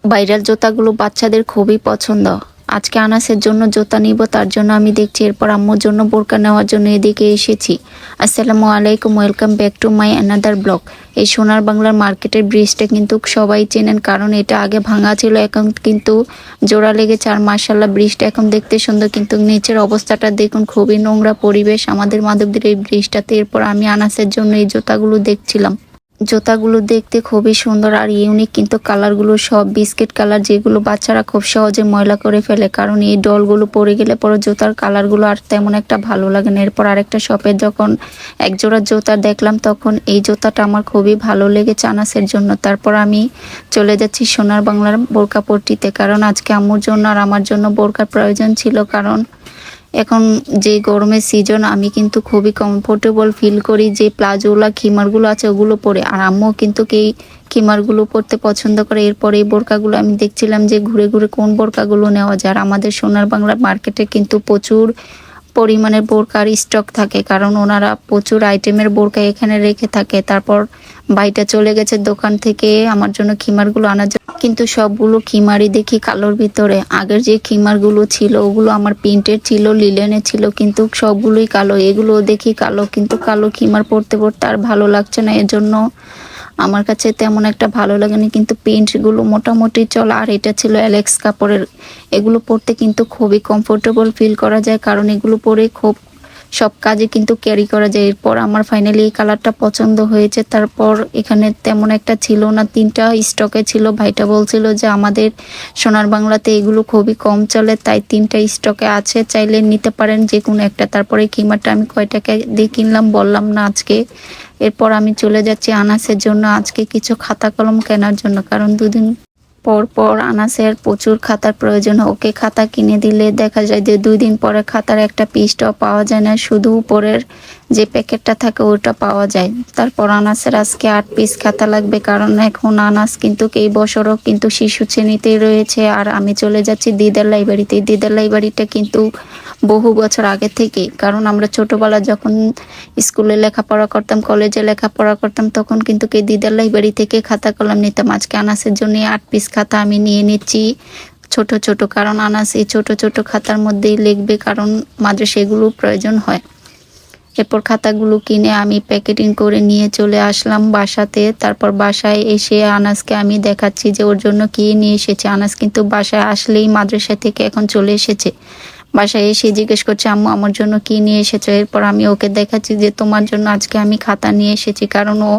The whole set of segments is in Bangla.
ভাইরাল জুতাগুলো বাচ্চাদের খুবই পছন্দ। আজকে আনাসের জন্য জুতা নিব, তার জন্য আমি দেখছি। এরপর আম্মুর জন্য বোরকা নেওয়ার জন্য এদিকে এসেছি। আসসালামু আলাইকুম, welcome back to my another blog. এই সোনার বাংলার মার্কেটের ব্রিজটা কিন্তু সবাই চেনেন, কারণ এটা আগে ভাঙা ছিল, এখন কিন্তু জোড়া লেগেছে। আর মাশাআল্লাহ ব্রিজটা এখন দেখতে সুন্দর, কিন্তু নিচের অবস্থাটা দেখুন, খুবই নোংরা পরিবেশ আমাদের মাধবদের এই ব্রিজটাতে। এরপর আমি আনাসের জন্য এই জুতাগুলো দেখছিলাম। জুতাগুলো দেখতে খুবই সুন্দর আর ইউনিক, কিন্তু কালারগুলো সব বিস্কিট কালার, যেগুলো বাচ্চারা খুব সহজে ময়লা করে ফেলে, কারণ এই ডলগুলো পরে গেলে পরে জুতার কালারগুলো আর তেমন একটা ভালো লাগে না। এরপর আরেকটা শপে যখন একজোড়া জুতা দেখলাম, তখন এই জুতাটা আমার খুবই ভালো লেগেছে আনাসের জন্য। তারপর আমি চলে যাচ্ছি সোনার বাংলার বোরকা পট্টিতে, কারণ আজকে আম্মুর জন্য আর আমার জন্য বোরকার প্রয়োজন ছিল। কারণ এখন যে গরমের সিজন, আমি কিন্তু খুবই কমফোর্টেবল ফিল করি যে প্লাজোলা খিমারগুলো আছে ওগুলো পরে, আর আম্মু কিন্তু এই খিমারগুলো পরতে পছন্দ করে। এরপরে এই বোরকাগুলো আমি দেখছিলাম যে ঘুরে ঘুরে কোন বোরকাগুলো নেওয়া যায়। আর আমাদের সোনার বাংলার মার্কেটে কিন্তু প্রচুর পরিমাণের বোরকার স্টক থাকে, কারণ ওনারা প্রচুর আইটেমের বোরকা এখানে রেখে থাকে। তারপর ভাইটা চলে গেছে দোকান থেকে আমার জন্য খিমারগুলো আনার জন্য, কিন্তু সবগুলো খিমারই দেখি কালোর ভিতরে। আগের যে খিমারগুলো ছিল ওগুলো আমার প্রিন্টের ছিল, লিলেনের ছিল, কিন্তু সবগুলোই কালো। এগুলো দেখি কালো, কিন্তু কালো খিমার পরতে পরতে আর ভালো লাগছে না, এজন্য আমার কাছে তেমন একটা ভালো লাগেনি। কিন্তু প্রিন্টগুলো মোটামুটি চলে। আর এটা ছিল অ্যালেক্স কাপড়ের, এগুলো পরতে কিন্তু খুবই কমফোর্টেবল ফিল করা যায়, কারণ এগুলো পরে খুব সব কাজে কিন্তু ক্যারি করা যায়। এরপর আমার ফাইনালি এই কালারটা পছন্দ হয়েছে। তারপর এখানে তেমন একটা ছিল না, 3টা স্টকে ছিল। ভাইটা বলছিল যে আমাদের সোনার বাংলাতে এগুলো খুবই কম চলে, তাই 3টা স্টকে আছে, চাইলে নিতে পারেন যে কোনো একটা। তারপরে কিমারটা আমি কয় টাকা দিয়ে কিনলাম বললাম না আজকে। এরপর আমি চলে যাচ্ছি আনাসের জন্য আজকে কিছু খাতা কলম কেনার জন্য, কারণ দুদিন পর পর আনাসের প্রচুর খাতার প্রয়োজন। ওকে খাতা কিনে দিলে দেখা যায় যে 2 দিন পরে খাতার একটা পিসটাও পাওয়া যায় না, শুধু উপরের যে প্যাকেটটা থাকে ওটা পাওয়া যায়। তারপর আনাসের আজকে 8 পিস খাতা লাগবে, কারণ এখন আনাস কিন্তু এই বছরও কিন্তু শিশু শ্রেণীতেই রয়েছে। আর আমি চলে যাচ্ছি দিদার লাইব্রেরিতে। দিদার লাইব্রেরিটা কিন্তু বহু বছর আগে থেকে, কারণ আমরা ছোটবেলা যখন স্কুলে লেখাপড়া করতাম, কলেজে লেখাপড়া করতাম, তখন কিন্তু এই দিদার লাইব্রেরি থেকে খাতা কলম নিতাম। আজকে আনাসের জন্য 8 পিস খাতা আমি নিয়ে নিচ্ছি ছোট ছোট, কারণ আনাস এই ছোট ছোট খাতার মধ্যেই লিখবে, কারণ মাদ্রাসায় এগুলো প্রয়োজন হয়। এরপর খাতাগুলো কিনে আমি প্যাকেটিং করে নিয়ে চলে আসলাম বাসাতে। তারপর বাসায় এসে আনাসকে আমি দেখাচ্ছি যে ওর জন্য কি নিয়ে এসেছে। আনাস কিন্তু বাসায় আসলেই মাদ্রাসা থেকে এখন চলে এসেছে। বাসায় এসে জিজ্ঞেস করছে আম্মু আমার জন্য কি নিয়ে এসেছো। এরপর আমি ওকে দেখাচ্ছি যে তোমার জন্য আজকে আমি খাতা নিয়ে এসেছি, কারণ ও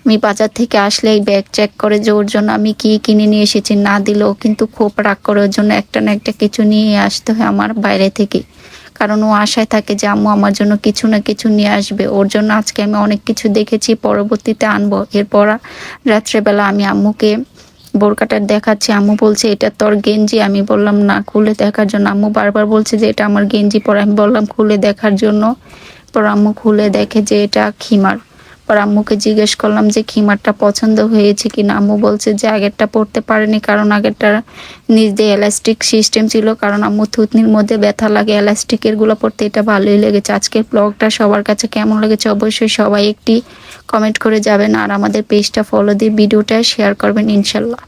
আমি বাজার থেকে আসলে এই ব্যাগ চেক করে যে ওর জন্য আমি কি কিনে নিয়ে এসেছি। না দিলেও কিন্তু খুব রাগ করে, ওর জন্য একটা না একটা কিছু নিয়ে আসতে হয় আমার বাইরে থেকে, কারণ ও আশায় থাকে যে আম্মু আমার জন্য কিছু না কিছু নিয়ে আসবে। ওর জন্য আজকে আমি অনেক কিছু দেখেছি, পরবর্তীতে আনবো। এরপর রাত্রেবেলা আমি আম্মুকে বোরকাটা দেখাচ্ছি। আম্মু বলছে এটা তোর গেঞ্জি, আমি বললাম না, খুলে দেখার জন্য। আম্মু বারবার বলছে যে এটা আমার গেঞ্জি পরে, আমি বললাম খুলে দেখার জন্য। পর আম্মু খুলে দেখে যে এটা খিমার। পর আম্মুকে জিজ্ঞেস করলাম যে খিমারটা পছন্দ হয়েছে কিনা। আম্মু বলছে যে আগেরটা পরতে পারেনি, কারণ আগেরটা নিচ দিয়ে এলাস্টিক সিস্টেম ছিল, কারণ আম্মু থুতনির মধ্যে ব্যথা লাগে এলাস্টিকের গুলো পরতে। এটা ভালোই লেগেছে। আজকের ব্লগটা সবার কাছে কেমন লেগেছে অবশ্যই সবাই একটি কমেন্ট করে যাবেন, আর আমাদের পেজটা ফলো দিয়ে ভিডিওটা শেয়ার করবেন ইনশাল্লাহ।